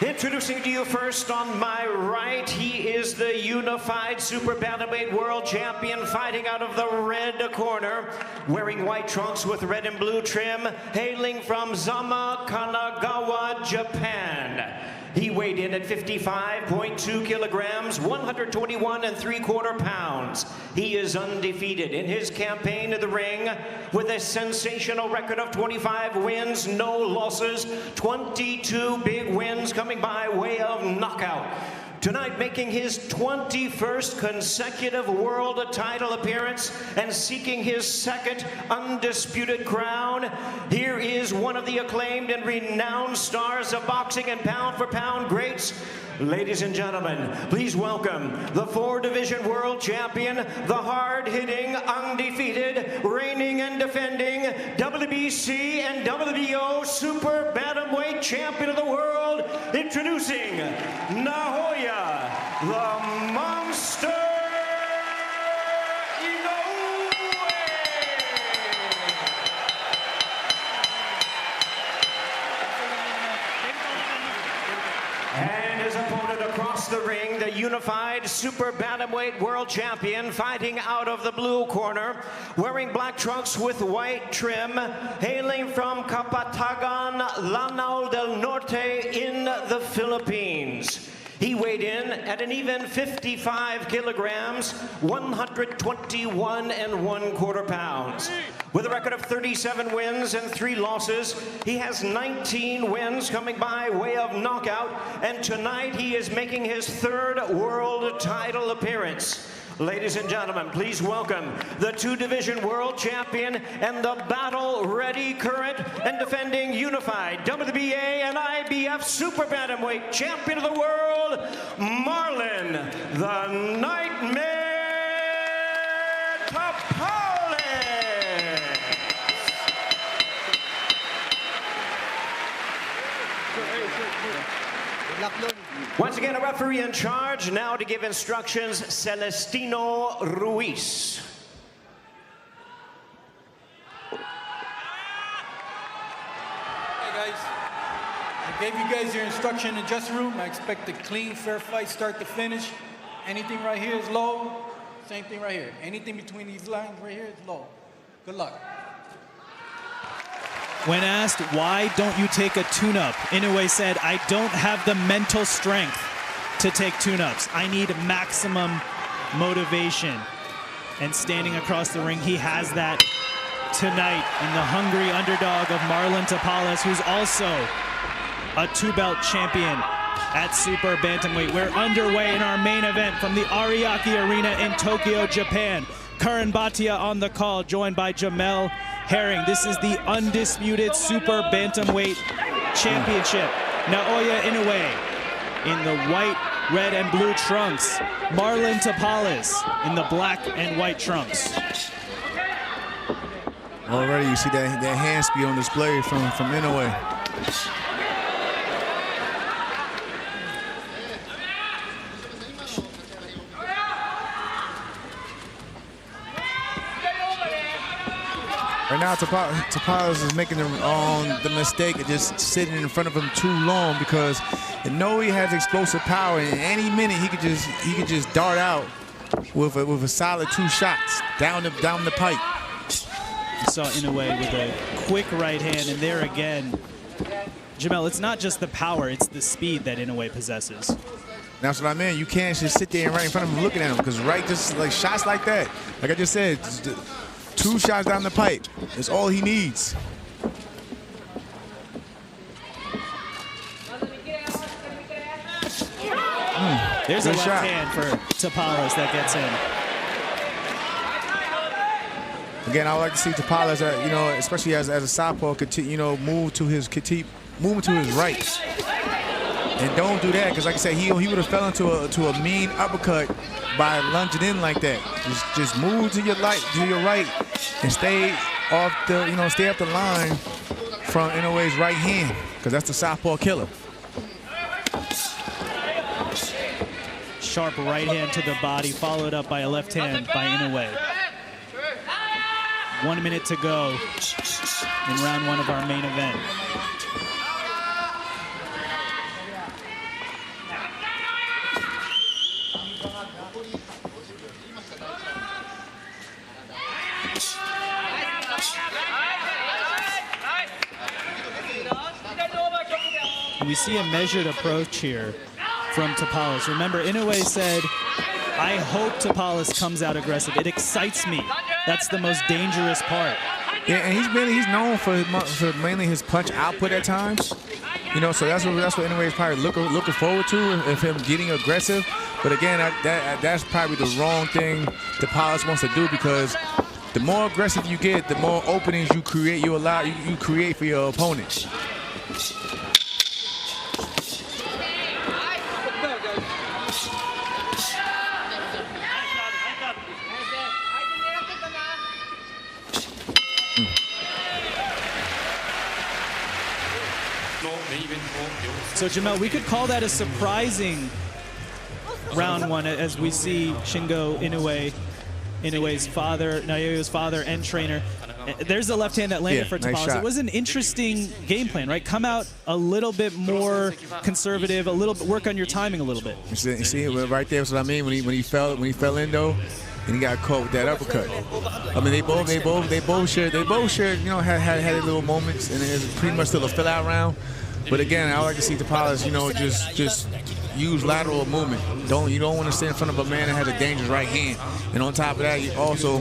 Introducing to you first on my right, he is the unified super bantamweight world champion, fighting out of the red corner, wearing white trunks with red and blue trim, hailing from Zama, Kanagawa, Japan. He weighed in at 55.2 kilograms, 121 3/4 pounds. He is undefeated in his campaign to the ring with a sensational record of 25 wins, no losses, 22 big wins coming by way of knockout. Tonight, making his 21st consecutive world title appearance and seeking his second undisputed crown, here is one of the acclaimed and renowned stars of boxing and pound-for-pound greats. Ladies and gentlemen, please welcome the 4-division world champion, the hard-hitting, undefeated, reigning and defending WBC and WBO super bantamweight champion of the world, introducing Naoya, the Monster across the ring, the unified super bantamweight world champion, fighting out of the blue corner, wearing black trunks with white trim, hailing from Kapatagan, Lanao del Norte in the Philippines. He weighed in at an even 55 kilograms, 121 1/4 pounds. With a record of 37 wins and 3 losses, he has 19 wins coming by way of knockout, and tonight he is making his 3rd world title appearance. Ladies and gentlemen, please welcome the 2-division world champion and the battle-ready current and defending unified WBA and IBF super bantamweight champion of the world, Marlon the Nightmare Tapares. Once again, a referee in charge now to give instructions, Celestino Ruiz. Hey guys, I gave you guys your instruction in the dressing room. I expect a clean, fair fight, start to finish. Anything right here is low, same thing right here. Anything between these lines right here is low. Good luck. When asked, why don't you take a tune-up, Inoue said, I don't have the mental strength to take tune-ups. I need maximum motivation. And standing across the ring, he has that tonight in the hungry underdog of Marlon Tapares, who's also a 2-belt champion at Super Bantamweight. We're underway in our main event from the Ariake Arena in Tokyo, Japan. Karan Bhatia on the call, joined by Jamel Herring. This is the undisputed Super Bantamweight Championship. Naoya Inoue in the white, red, and blue trunks. Marlon Tapares in the black and white trunks. Already you see that hand speed on display from Inoue. Right now, Tapares is making the mistake of just sitting in front of him too long, because Inoue has explosive power, and any minute he could just dart out with a solid 2 shots down the pipe. You saw Inoue with a quick right hand, and there again, Jamel, it's not just the power, it's the speed that Inoue possesses. That's what I mean. You can't just sit there and right in front of him looking at him, because just like shots like that, like I just said, 2 shots down the pipe is all he needs. There's a left hand for Tapares that gets in. Again, I would like to see Tapares, especially as a southpaw, move to his right. And don't do that, because like I said, he would have fell into a mean uppercut by lunging in like that. Just move to your right, and stay off the line from Inoue's right hand, because that's the southpaw killer. Sharp right hand to the body, followed up by a left hand by Inoue. 1 minute to go in round 1 of our main event. we see a measured approach here from Tapales. Remember, Inoue said, I hope Tapales comes out aggressive. It excites me. That's the most dangerous part. Yeah, and he's known for mainly his punch output at times. You know, so that's what Inoue is probably looking forward to, of him getting aggressive. But again, that's probably the wrong thing Tapales wants to do, because the more aggressive you get, the more openings you create. You create for your opponent. So Jamel, we could call that a surprising round one, as we see Shingo Inoue's father, Naoya's father and trainer. There's the left hand that landed for Tapales. Nice. It was an interesting game plan, right? Come out a little bit more conservative, a little bit, work on your timing a little bit. You see right there. That's what I mean when he fell in though, and he got caught with that uppercut. I mean, they both shared, you know, had little moments, and it was pretty much still a fill-out round. But again, I like to see Tapales, you know, just use lateral movement. You don't want to stand in front of a man that has a dangerous right hand. And on top of that, you also,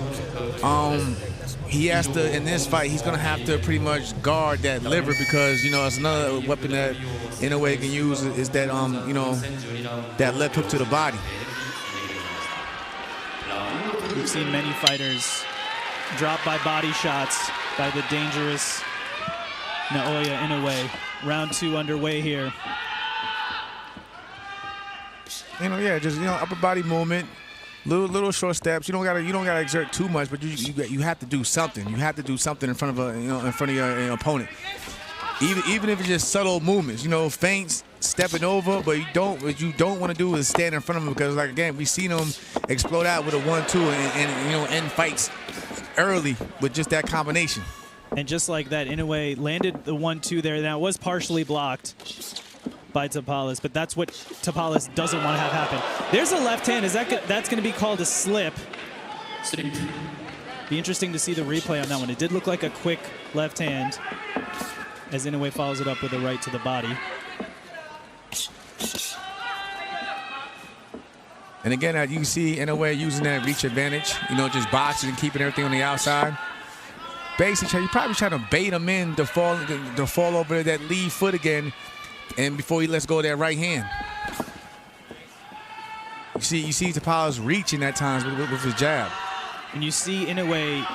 he has to, in this fight, he's gonna have to pretty much guard that liver, because, you know, it's another weapon that Inoue can use is that, you know, that left hook to the body. We've seen many fighters dropped by body shots by the dangerous Naoya Inoue. Round 2 underway here. You know, yeah, just, you know, upper body movement, little short steps. You don't gotta exert too much, but you have to do something. You have to do something in front of your opponent. Even if it's just subtle movements, you know, feints, stepping over, but what you don't want to do is stand in front of him, because, like, again, we've seen him explode out with a 1-2 and you know, end fights early with just that combination. And just like that, Inoue landed the 1-2 there. Now, it was partially blocked by Tapales, but that's what Tapales doesn't want to have happen. There's a left hand. That's going to be called a slip. Be interesting to see the replay on that one. It did look like a quick left hand, as Inoue follows it up with a right to the body. And again, you can see Inoue using that reach advantage, you know, just boxing and keeping everything on the outside. Basically, you're probably trying to bait him in to fall over that lead foot again, and before he lets go of that right hand. You see Tapales reaching at times with his jab. And you see Inoue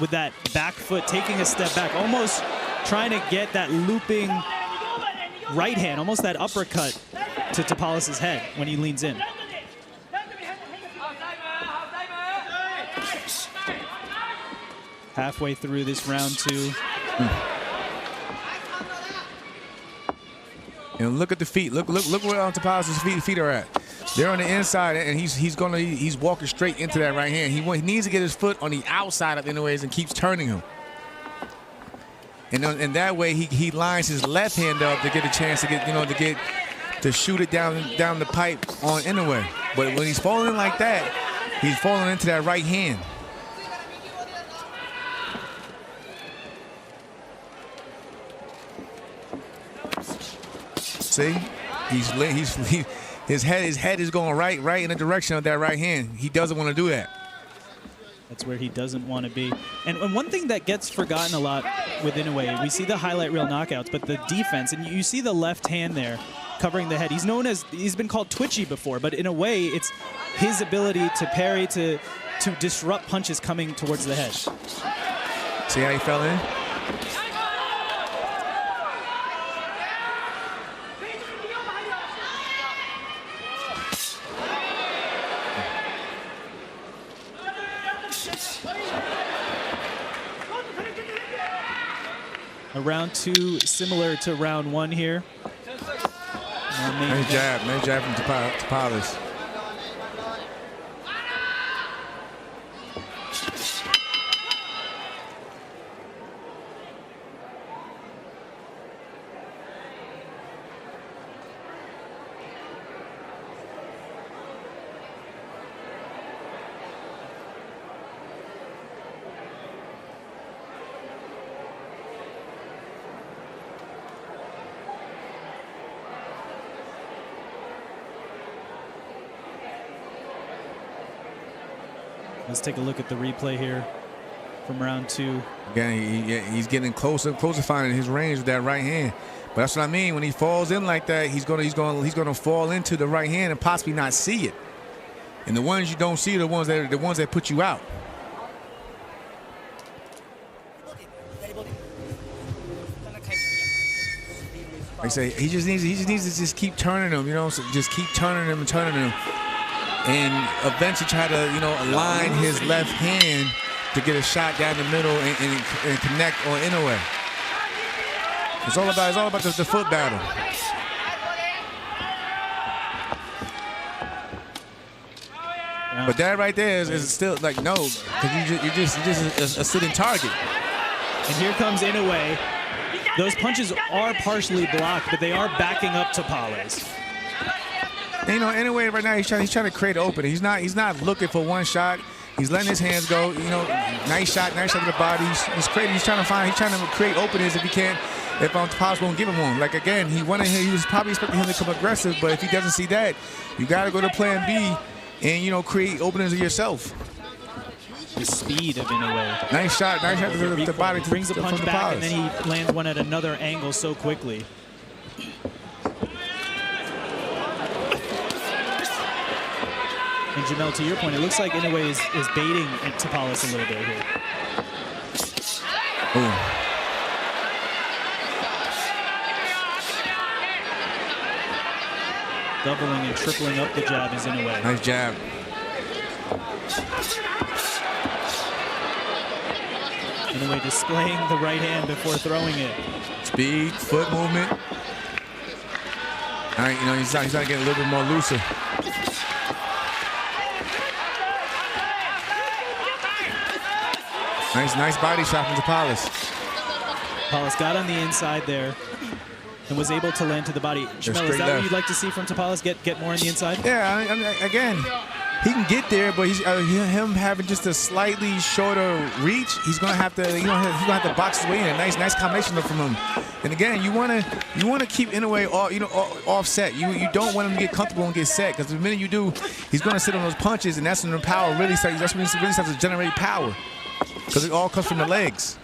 with that back foot taking a step back, almost trying to get that looping right hand, almost that uppercut to Tapales' head when he leans in. Halfway through this round 2. And look at the feet. Look where Tapales' feet are at. They're on the inside, and he's walking straight into that right hand. He needs to get his foot on the outside of Inoue's and keeps turning him. And that way he lines his left hand up to get a chance to shoot it down the pipe on Inoue. But when he's falling in like that, he's falling into that right hand. See, his head is going right in the direction of that right hand. He doesn't want to do that. That's where he doesn't want to be. And one thing that gets forgotten a lot with Inoue, we see the highlight reel knockouts, but the defense, and you see the left hand there covering the head. He's been called twitchy before, but in a way, it's his ability to parry, to disrupt punches coming towards the head. See how he fell in? A round 2 similar to round 1 here. Nice jab from Tapales. Let's take a look at the replay here from round 2. Again, he's getting closer and closer, finding his range with that right hand. But that's what I mean. When he falls in like that, he's gonna fall into the right hand and possibly not see it. And the ones you don't see are the ones that put you out. Like I say, he just needs to just keep turning them, you know, so just keep turning them and turning them, and eventually try to, you know, align his left hand to get a shot down the middle and connect on Inoue. It's all about the foot battle. But that right there is still like no, because you're just a sitting target. And here comes Inoue. Those punches are partially blocked, but they are backing up Tapales. And, you know, Inoue right now he's trying to create an opening. He's not looking for one shot. He's letting his hands go. You know, nice shot to the body. He's trying to create openings if he can. If Tapales won't give him one. Like again, he was probably expecting him to come aggressive, but if he doesn't see that, you got to go to plan B and, you know, create openings of yourself. The speed of Inoue. Nice shot to the body. Brings the punch back, and then he lands one at another angle so quickly. And Jamel, to your point, it looks like Inoue is baiting Tapales a little bit here. Ooh. Doubling and tripling up the jab is Inoue. Nice jab. Inoue displaying the right hand before throwing it. Speed, foot movement. All right, you know, he's trying to get a little bit more looser. Nice body shot from Tapales. Tapales got on the inside there and was able to land to the body. Jamel, is that what you'd like to see from Tapales? Get more on the inside? Yeah, I mean, again, he can get there, but him having just a slightly shorter reach, he's gonna have to, he's gonna have to box his way in. A nice combination from him. And again, you wanna keep Inoue offset. You don't want him to get comfortable and get set, because the minute you do, he's gonna sit on those punches, and that's when the power really starts. That's when he really starts to generate power, because it all comes from the legs.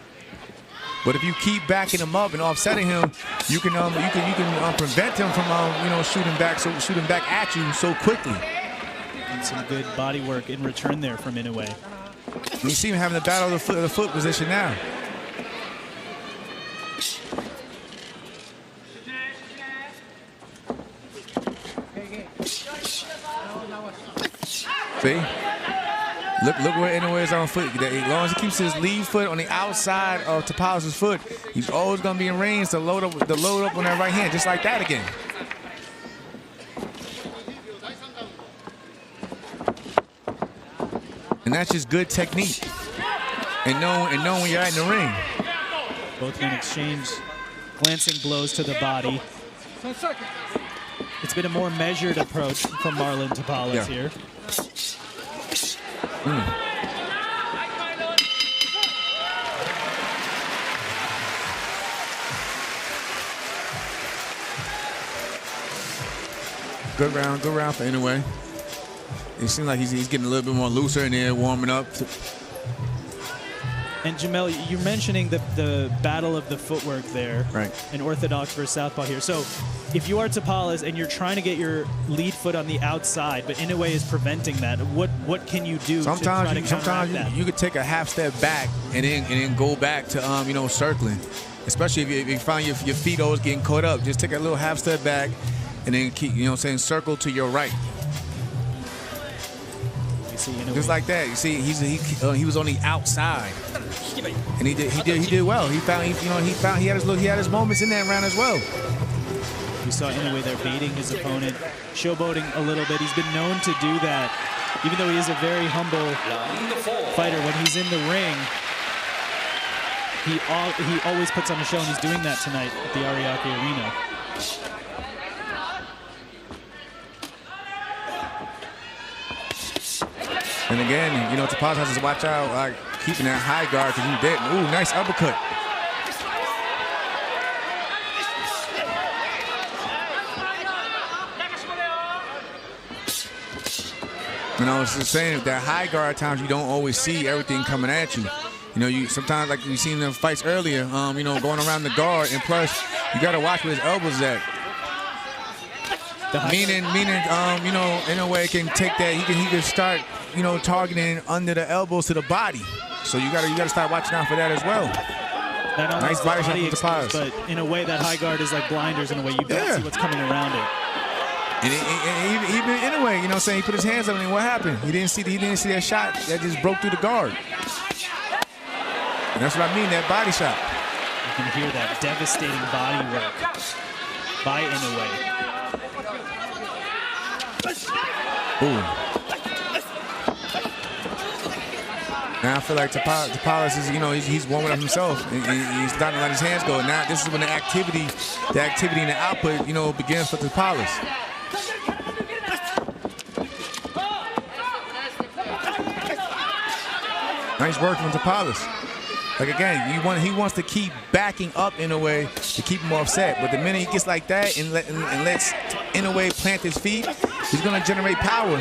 But if you keep backing him up and offsetting him, you can prevent him from shooting back at you so quickly. And some good body work in return there from Inoue. You see him having the battle of the foot position now. See? Look where Inoue is on foot. As long as he keeps his lead foot on the outside of Tapales' foot, he's always going to be in range to load up on that right hand, just like that again. And that's just good technique. And knowing when you're in the ring. Both men exchange glancing blows to the body. It's been a more measured approach from Marlon Tapales here. Good round for Inoue. It seems like he's getting a little bit more looser in there, warming up. And Jamel, you're mentioning the battle of the footwork there, right? And orthodox versus southpaw here. So, if you are Tapales and you're trying to get your lead foot on the outside, but Inoue is preventing that, what can you do? Sometimes you could take a half step back and then go back to circling, especially if you find your feet always getting caught up. Just take a little half step back and then keep circle to your right. Just like that. You see, he was on the outside, and he did well. He had his moments in that round as well. We saw Inoue there baiting his opponent, showboating a little bit. He's been known to do that, even though he is a very humble fighter. When he's in the ring, he always puts on a show, and he's doing that tonight at the Ariake Arena. And again, Tapales has to watch out, keeping that high guard, because he's dead. Ooh, nice uppercut. And I was just saying that high guard at times you don't always see everything coming at you. You know, you sometimes, like we seen in the fights earlier, you know, going around the guard, and plus you got to watch where his elbows at. Meaning, you know, in a way, it can take that. He can start, you know, targeting under the elbows to the body. So you gotta start watching out for that as well. Nice body shot from Tapares. But in a way, that high guard is like blinders in a way. You don't see what's coming around it. And even in a way, you know what I'm saying, he put his hands up, and what happened? He didn't see that shot that just broke through the guard. And that's what I mean, that body shot. You can hear that devastating body work by Inoue. Ooh. Now I feel like Tapares is, you know, he's warming up himself. He's starting to let his hands go. Now this is when the activity and the output, you know, begins for Tapares. Nice work from Tapares. Like again, he wants to keep backing up in a way to keep him offset. But the minute he gets like that and lets Inoue plant his feet, he's going to generate power.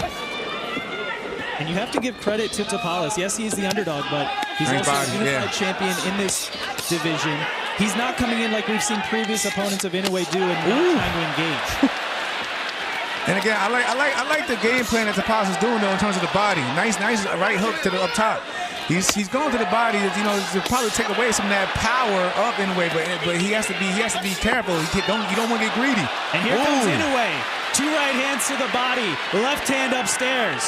And you have to give credit to Tapares. Yes, he's the underdog, but he's also a unified champion in this division. He's not coming in like we've seen previous opponents of Inoue do and not trying to engage. And again, I like the game plan that Tapares is doing though in terms of the body. Nice right hook to the up top. He's going to the body, you know, to probably take away some of that power of Inoue, but he has to be careful. You don't want to get greedy. And here comes Inoue. 2 right hands to the body, left hand upstairs.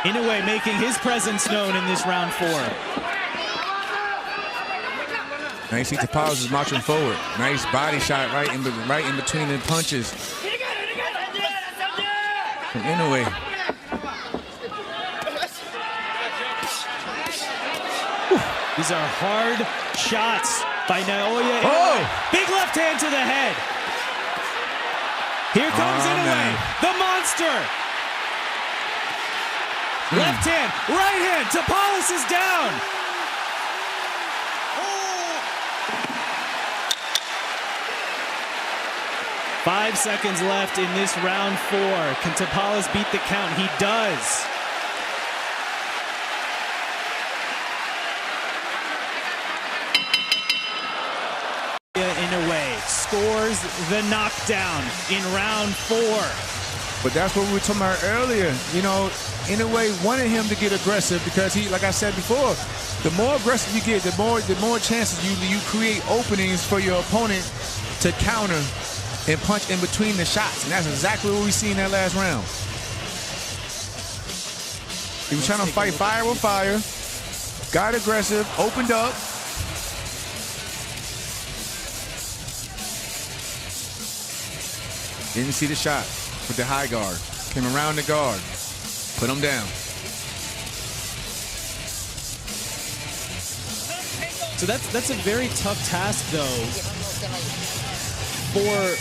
Inoue making his presence known in this round 4. Now you see Tapares is marching forward. Nice body shot right in between the punches from Inoue. These are hard shots by Naoya Inoue. Big left hand to the head. Here comes Inoue, the monster. Left hand, right hand, Tapares is down. 5 seconds left in this round 4. Can Tapares beat the count? He does. Inoue scores the knockdown in round 4. But that's what we were talking about earlier. You know, Inoue wanted him to get aggressive because he, like I said before, the more aggressive you get, the more chances you create openings for your opponent to counter and punch in between the shots. And that's exactly what we see in that last round. He was trying to fight fire with fire, got aggressive, opened up. Didn't see the shot with the high guard. Came around the guard, put him down. So that's a very tough task, though, for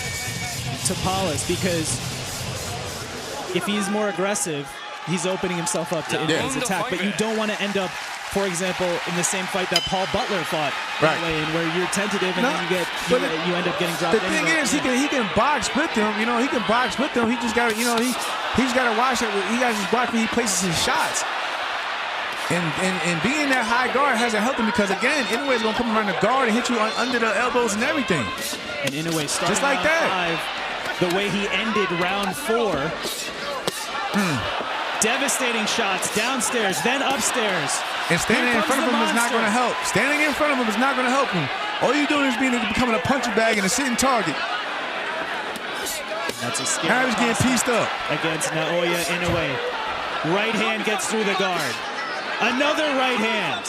Tapares, because if he's more aggressive, he's opening himself up to Inoue's attack. But you don't want to end up, for example, in the same fight that Paul Butler fought, where you're tentative and then you end up getting dropped. The thing is, he can box split them. You know, he can box split them. He just got to, you know, he's got to watch it. He got to just watch where he places his shots. And being that high guard hasn't helped him because, again, Inoue's going to come around the guard and hit you under the elbows and everything. And Inoue started just like that. 5, the way he ended round 4. Devastating shots downstairs, then upstairs. And standing in front of him is not going to help. Standing in front of him is not going to help him. All you're doing is becoming a punching bag and a sitting target. That's a scary. Now he's getting pieced up. Against Naoya Inoue. Right hand gets through the guard. Another right hand.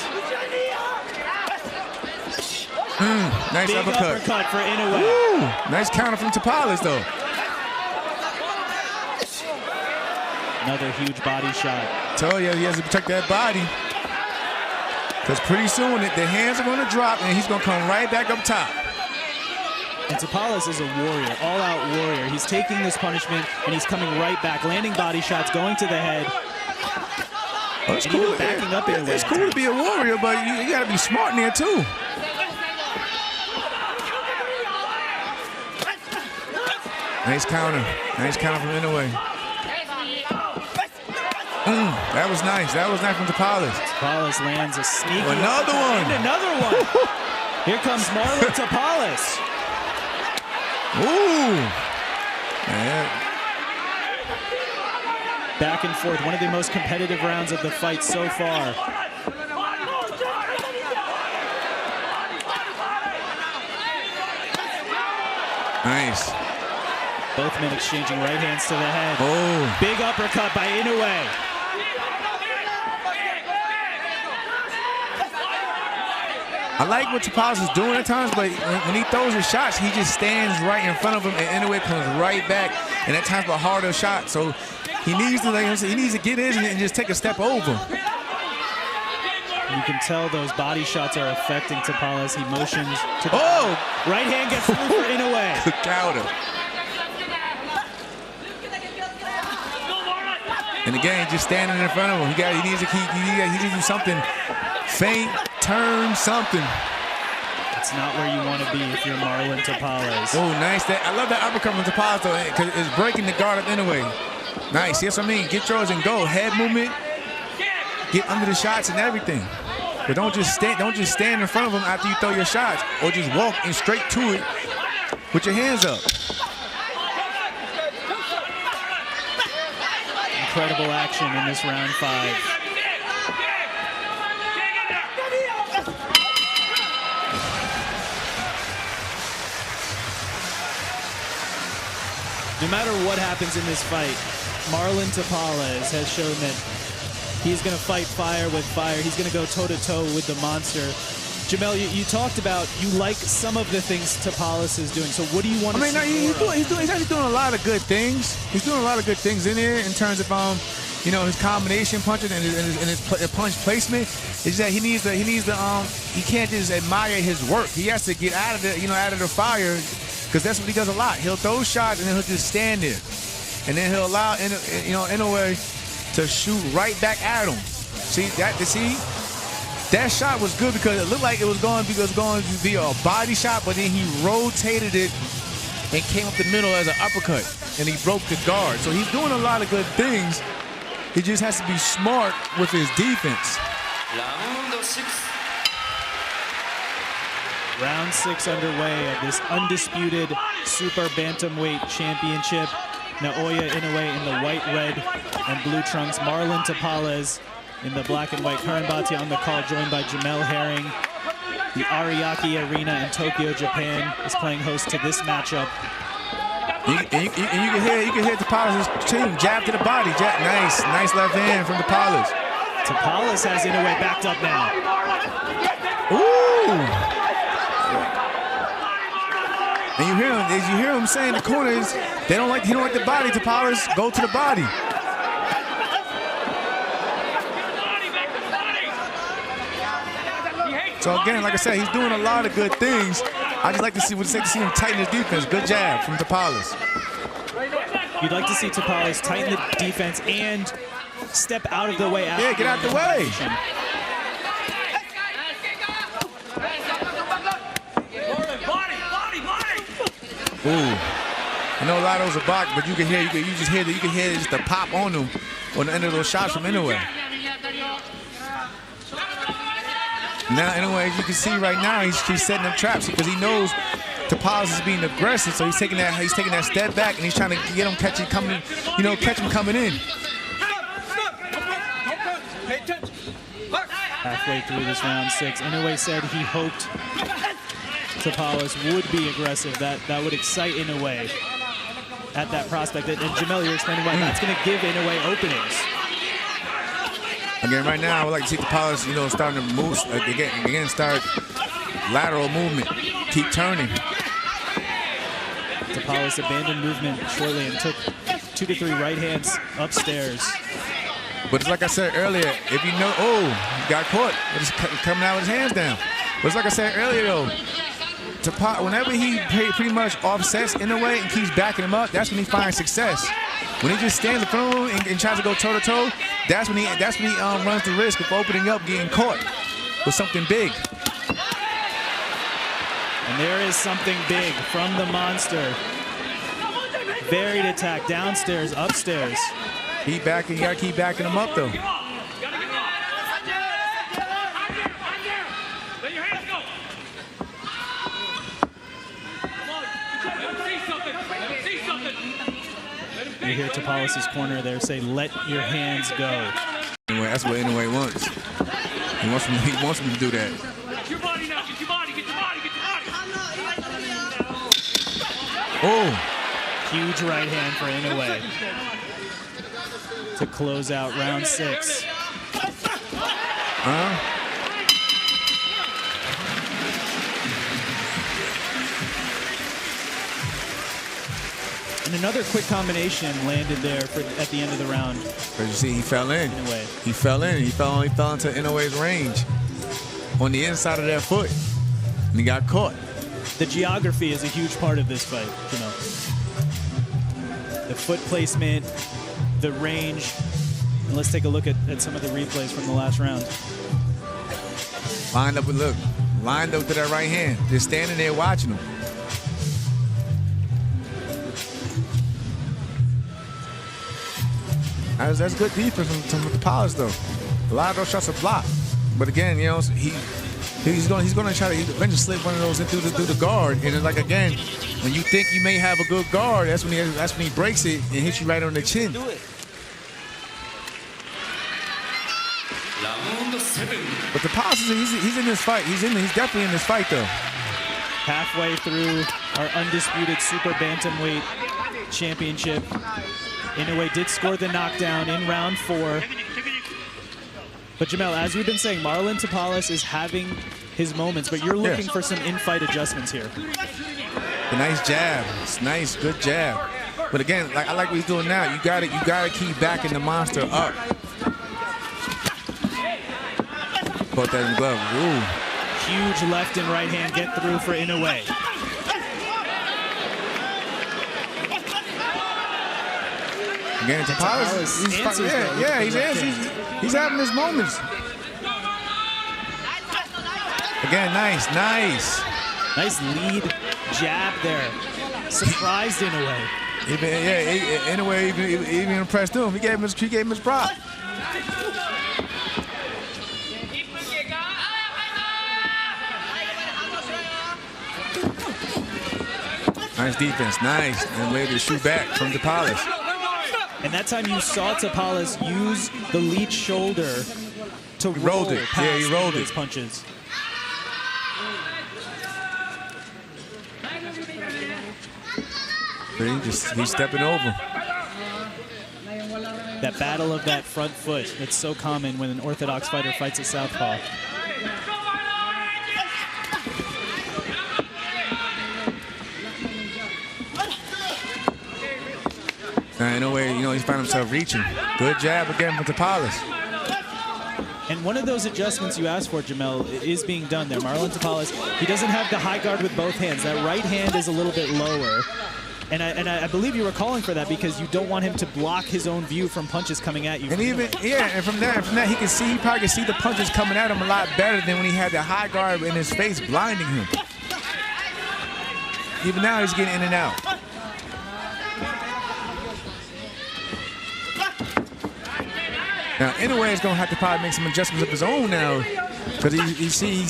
Nice Big uppercut for Inoue. Woo! Nice counter from Tapares, though. Another huge body shot. Tell you, he has to protect that body. Because pretty soon the hands are going to drop and he's going to come right back up top. And Tapares is a warrior, all-out warrior. He's taking this punishment and he's coming right back, landing body shots, going to the head. Oh, it's cool. Backing up it's cool to be a warrior, but you got to be smart in there too. Nice counter. Nice counter from Inoue. That was nice. That was nice from Tapales. Tapales lands a sneaky. Another one. And another one. Here comes Marlon Tapales. Ooh. Man. Back and forth. One of the most competitive rounds of the fight so far. Nice. Both men exchanging right hands to the head. Oh. Big uppercut by Inoue. I like what Tapales is doing at times, but when he throws his shots, he just stands right in front of him, and Inoue comes right back, and at times a harder shot. So he needs to, he needs to get in and just take a step over. You can tell those body shots are affecting Tapales. He motions to the right hand gets through for Inoue. The counter. And again, just standing in front of him. He needs to keep. He needs to do something. Feint, turn, something. It's not where you want to be if you're Marlon Tapales. Oh, nice. I love that uppercut from Tapales though, because it's breaking the guard of Inoue. Nice. Yes, I mean, get yours and go. Head movement. Get under the shots and everything. But don't just stand in front of them after you throw your shots, or just walk in straight to it with your hands up. Incredible action in this round 5. No matter what happens in this fight, Marlon Tapales has shown that he's going to fight fire with fire. He's going to go toe-to-toe with the monster. Jamel, you talked about you like some of the things Tapales is doing. So what do you want to see? He's actually doing a lot of good things. He's doing a lot of good things in there in terms of his combination punches and his punch placement. Is that he can't just admire his work. He has to get out of the fire, because that's what he does a lot. He'll throw shots and then he'll just stand there, and then he'll allow Inoue to shoot right back at him. That shot was good because it looked like it was going to be a body shot, but then he rotated it and came up the middle as an uppercut, and he broke the guard. So he's doing a lot of good things. He just has to be smart with his defense. Round 6 underway of this undisputed Super Bantamweight Championship. Naoya Inoue in the white, red, and blue trunks. Marlon Tapales in the black and white. Karan Bhatia on the call, joined by Jamel Herring. The Ariake Arena in Tokyo, Japan is playing host to this matchup. You can hear Tapales' team jab to the body. Nice left hand from Tapales. Tapales has Inoue backed up now. Ooh! And you hear him saying the corners, he don't like the body. Tapales, go to the body. So again, like I said, he's doing a lot of good things. I just like to see him tighten his defense. Good jab from Tapales. You'd like to see Tapales tighten the defense and step out of the way. Yeah, get out the way. Ooh. I know a lot of those are blocked, but you can hear just the pop on them on the end of those shots from Inoue. Now Inoue, as you can see right now, he's setting up traps because he knows Tapales is being aggressive, so he's taking that step back and he's trying to get him catch him coming in. Halfway through this round 6, Inoue said he hoped Tapales would be aggressive. That would excite Inoue at that prospect. And Jamel, you're explaining why that's going to give Inoue openings. Again, right now, I would like to see Tapales, starting to move again, start lateral movement, keep turning. Tapales abandoned movement shortly and took 2 to 3 right hands upstairs. But it's like I said earlier, if he got caught, it's coming out with his hands down. But it's like I said earlier, though, whenever he pretty much offsets Inoue and keeps backing him up, that's when he finds success. When he just stands in front of him and tries to go toe-to-toe, that's when he runs the risk of opening up, getting caught with something big. And there is something big from the monster. Varied attack, downstairs, upstairs. He backing, you gotta keep backing him up though. You hear Tapales' corner there say, "Let your hands go." Anyway, that's what Inoue wants. He wants him to do that. Get your body now. Get your body. Get your body. Get your body. Oh, Huge right hand for Inoue to close out round 6. And another quick combination landed there at the end of the round. but you see, he fell in. Inoue. He fell in. He fell into Inoue's range on the inside of that foot, and he got caught. The geography is a huge part of this fight, you know. The foot placement, the range. And let's take a look at some of the replays from the last round. Lined up and look, lined up to that right hand, just standing there watching him. That's good defense from Tapales though. A lot of those shots are blocked, but again, you know, he's going to try to eventually slip one of those in through the guard, and it's like again, when you think you may have a good guard, that's when he breaks it and hits you right on the chin. But Tapales, he's in this fight. He's definitely in this fight though. Halfway through our undisputed super bantamweight championship, Inoue did score the knockdown in round 4. But Jamel, as we've been saying, Marlon Tapales is having his moments, but you're looking for some in-fight adjustments here. A nice jab. It's nice, good jab. But again, I like what he's doing now. You gotta keep backing the monster up. Caught that in the glove. Ooh. Huge left and right hand get through for Inoue. Again, Tapales, he's having his moments. Again, nice. Nice lead jab there. Surprised Inoue. Inoue even impressed him. He gave him his prop. Nice defense, nice. And ready to shoot back from Tapales. And that time you saw Tapales use the lead shoulder to roll it. past Yeah, he rolled his it. punches. He's stepping over. That battle of that front foot, that's so common when an orthodox fighter fights at southpaw. Now, in a way, you know, he's found himself reaching. Good jab again from Tapales. And one of those adjustments you asked for, Jamel, is being done there. Marlon Tapales, he doesn't have the high guard with both hands. That right hand is a little bit lower. And I believe you were calling for that because you don't want him to block his own view from punches coming at you. And even, yeah, and from that, he probably can see the punches coming at him a lot better than when he had the high guard in his face blinding him. Even now, he's getting in and out. Now, Inoue is going to have to probably make some adjustments of his own now, because he's seeing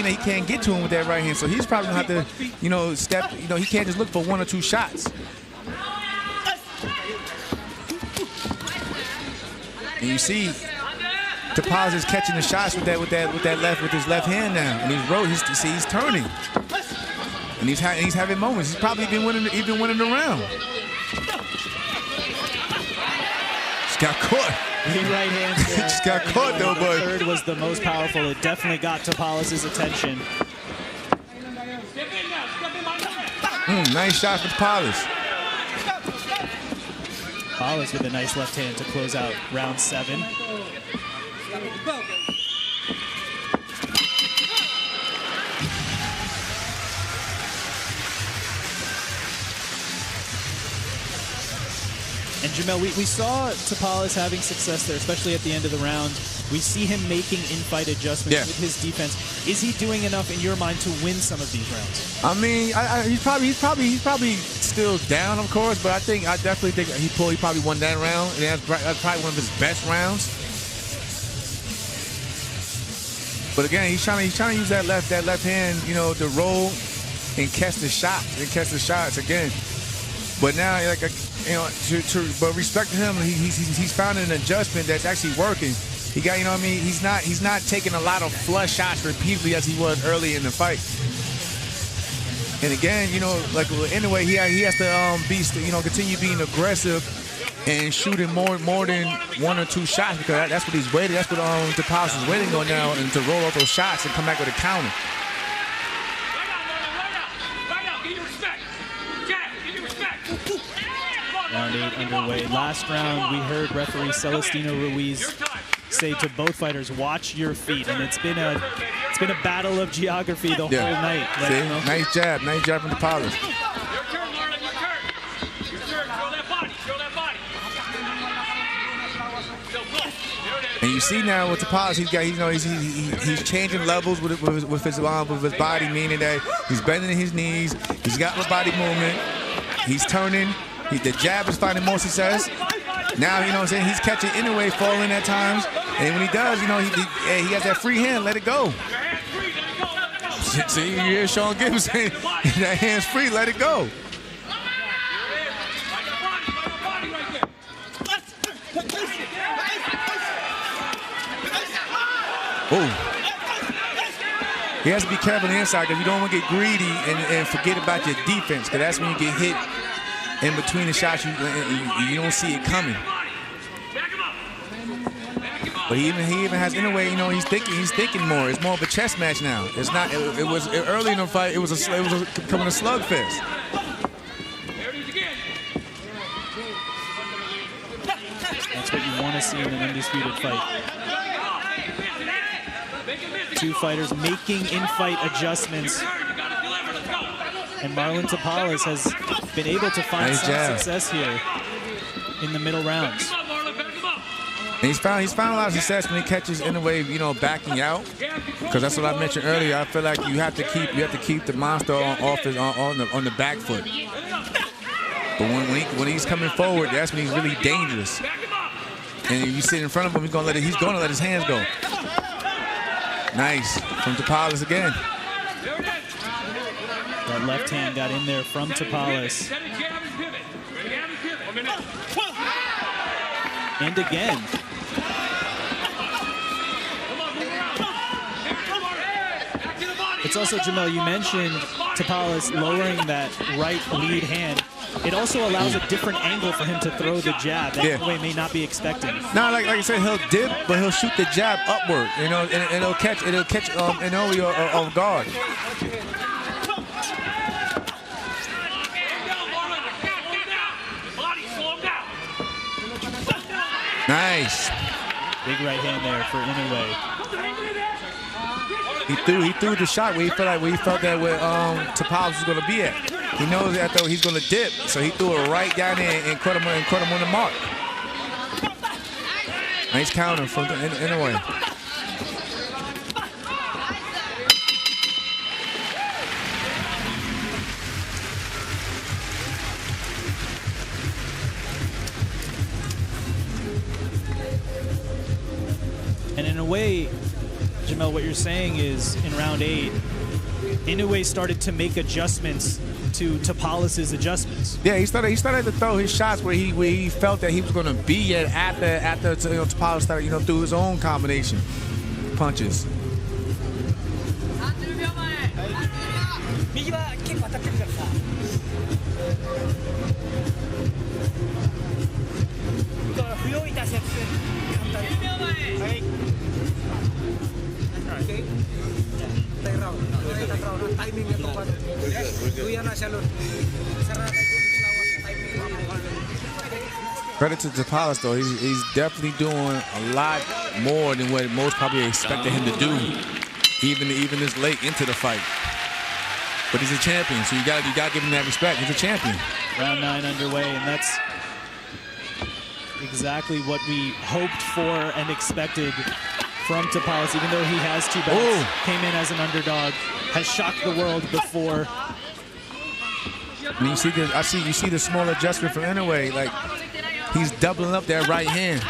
that he can't get to him with that right hand. So he's probably going to have to, you know, step. You know, he can't just look for 1 or 2 shots. And you see, Tapales is catching the shots with his left hand now, and he's turning, and he's having moments. He's probably been winning the round. Just got caught. He right hands there. Just got caught though, but the third was the most powerful. It definitely got Tapales' attention. Nice shot for Tapales. Tapales with a nice left hand to close out round 7. And Jamel, we saw Tapales having success there, especially at the end of the round. We see him making in-fight adjustments with his defense. Is he doing enough in your mind to win some of these rounds? I mean, he's probably still down, of course, but I definitely think he probably won that round, and that's probably one of his best rounds. But again, he's trying to use that left hand, you know, to roll and catch the shots again. But now, like, you know, but respect to him, he's found an adjustment that's actually working. He got, you know what I mean? He's not taking a lot of flush shots repeatedly as he was early in the fight. And again, you know, like anyway, he has to continue being aggressive and shooting more than 1 or 2 shots, because that's what he's waiting. That's what Tapales is waiting on now, and to roll off those shots and come back with a counter. Round 8 underway. Last round, we heard referee Celestino Ruiz say to both fighters, "Watch your feet," and it's been a battle of geography the whole night. Like, see? You know? Nice jab from Tapales. And you see now with Tapales, he's changing levels with his body, meaning that he's bending his knees, he's got the body movement, he's turning, the jab is finding more success. Now, you know what I'm saying, he's catching anyway, falling at times, and when he does, you know, he has that free hand, let it go. See, you hear Sean Gibbs saying, that hand's free, let it go. Oh. He has to be careful on the inside, because you don't want to get greedy and forget about your defense, because that's when you get hit in between the shots, you don't see it coming. But he even has, in a way, you know, he's thinking more. It's more of a chess match now. It's not. It was early in the fight. It was becoming a slugfest. That's what you want to see in an undisputed fight. 2 fighters making in-fight adjustments. And Marlon Tapales has been able to find some success here in the middle rounds. And he's found a lot of success when he catches, in a way, you know, backing out, because that's what I mentioned earlier. I feel like you have to keep the monster on the back foot. But when he's coming forward, that's when he's really dangerous. And if you sit in front of him, he's gonna let his hands go. Nice from Tapales again. That left hand got in there from Tapales. And again. It's also, Jamel, you mentioned Tapales lowering that right lead hand. It also allows a different angle for him to throw the jab that way may not be expecting. No, like I said, he'll dip, but he'll shoot the jab upward, you know, and it'll catch Inoue off guard. Nice. Big right hand there for Inoue. He threw the shot where he felt that where Tapales was going to be at. He knows that though he's going to dip, so he threw it right down there and caught him on the mark. Nice counter from Inoue. And in a way, Jamel, what you're saying is in round 8, Inoue started to make adjustments to Tapales' adjustments. Yeah, he started to throw his shots where he felt that he was going to be at after Tapales started, you know, through his own combination punches. Credit to Tapales though, he's definitely doing a lot more than what most probably expected him to do, even this late into the fight. But he's a champion, so you got to give him that respect. He's a champion. Round 9 underway, and that's exactly what we hoped for and expected from Tapales, even though he has 2 belts, came in as an underdog, has shocked the world before. And you see the small adjustment from Inoue. Like, he's doubling up that right hand.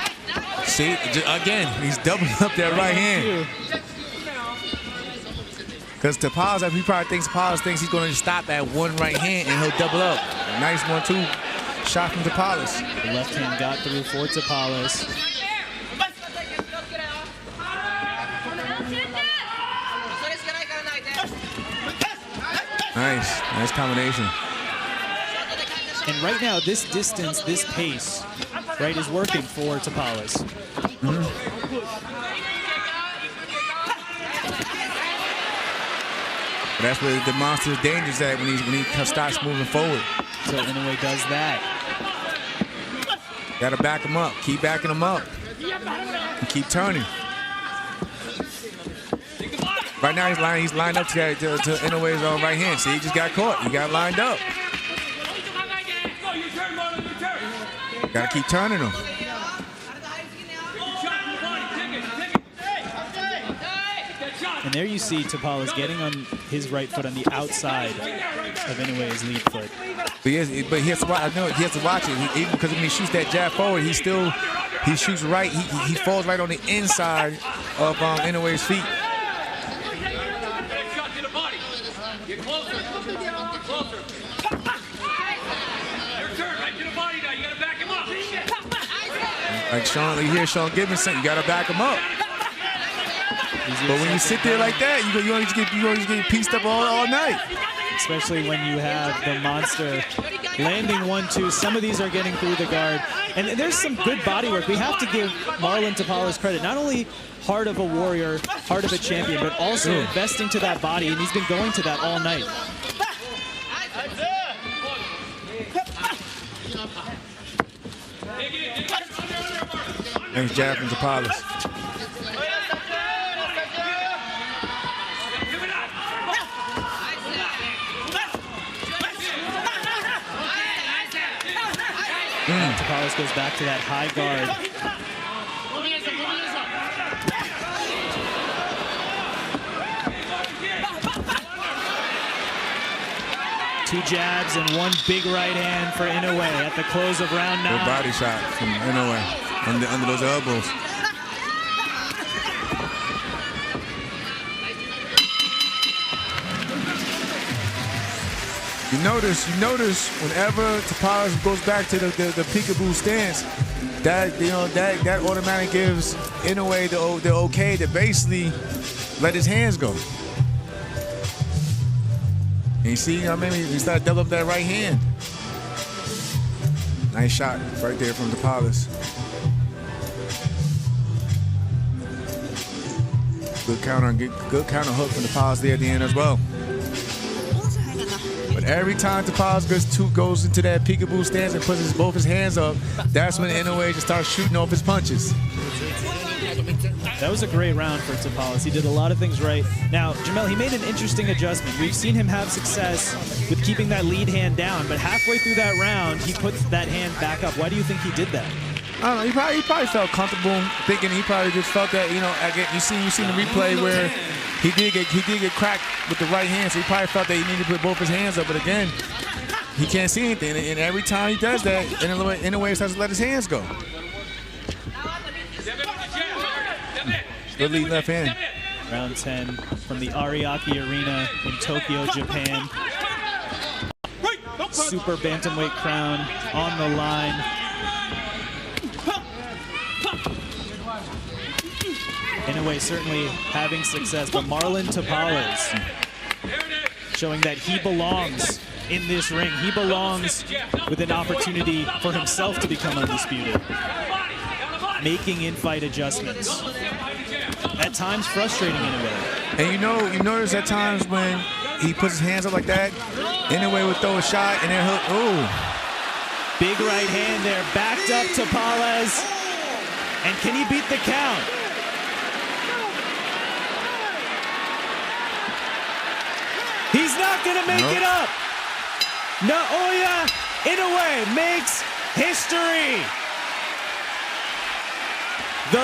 See, again, he's doubling up that right hand. Because Tapales, he probably thinks he's going to stop at one right hand and he'll double up. Nice 1-2 shot from Tapales. The left hand got through for Tapales. Nice combination. And right now, this distance, this pace, right, is working for Tapales. That's where the monster's dangerous at when he starts moving forward. So Inoue does that. Gotta back him up. Keep backing him up. And keep turning. Right now he's lined up to Inoue's right hand. See, he just got caught. He got lined up. Gotta keep turning him. And there you see Tapales getting on his right foot on the outside of Inoue's lead foot. But he has to watch. I know he has to watch it. Even because when he shoots that jab forward, he shoots right. He falls right on the inside of Inoue's feet. Get closer. Get closer. Your turn, right to the body now. You gotta back him up. Like Sean, you hear Sean Gibbons saying, you gotta back him up. But when you sit there like that, you always get pieced up all night. Especially when you have the monster landing 1-2. Some of these are getting through the guard. And there's some good body work. We have to give Marlon Tapales credit. Not only heart of a warrior, heart of a champion, but also investing to that body. And he's been going to that all night. Nice jab from Tapales. Tapales goes back to that high guard. Two jabs and one big right hand for Inoue at the close of round 9. Good body shot from Inoue under those elbows. You notice whenever Tapales goes back to the peekaboo stance, that automatically gives Inoue the okay to basically let his hands go. And you see, he started doubling up that right hand. Nice shot right there from Tapales. Good counter hook from Tapales there at the end as well. But every time Tapales goes into that peekaboo stance and puts both his hands up, that's when Inoue just starts shooting off his punches. That was a great round for Tapales. He did a lot of things right. Now, Jamel, he made an interesting adjustment. We've seen him have success with keeping that lead hand down, but halfway through that round, he puts that hand back up. Why do you think he did that? I don't know. He probably felt comfortable thinking. He probably just felt that, again, you see the replay where he did get cracked with the right hand, so he probably felt that he needed to put both his hands up. But again, he can't see anything, and every time he does that, Inoue he starts to let his hands go. Good lead left hand. Round 10 from the Ariake Arena in Tokyo, Japan. Super bantamweight crown on the line. Inoue certainly having success, but Marlon Tapales showing that he belongs in this ring. He belongs with an opportunity for himself to become undisputed. Making in-fight adjustments. At times frustrating Inoue. And you notice at times when he puts his hands up like that, Inoue would throw a shot and then he'll, ooh. Big right hand there, backed up Tapales. And can he beat the count? He's not gonna make it up. Naoya Inoue makes history. The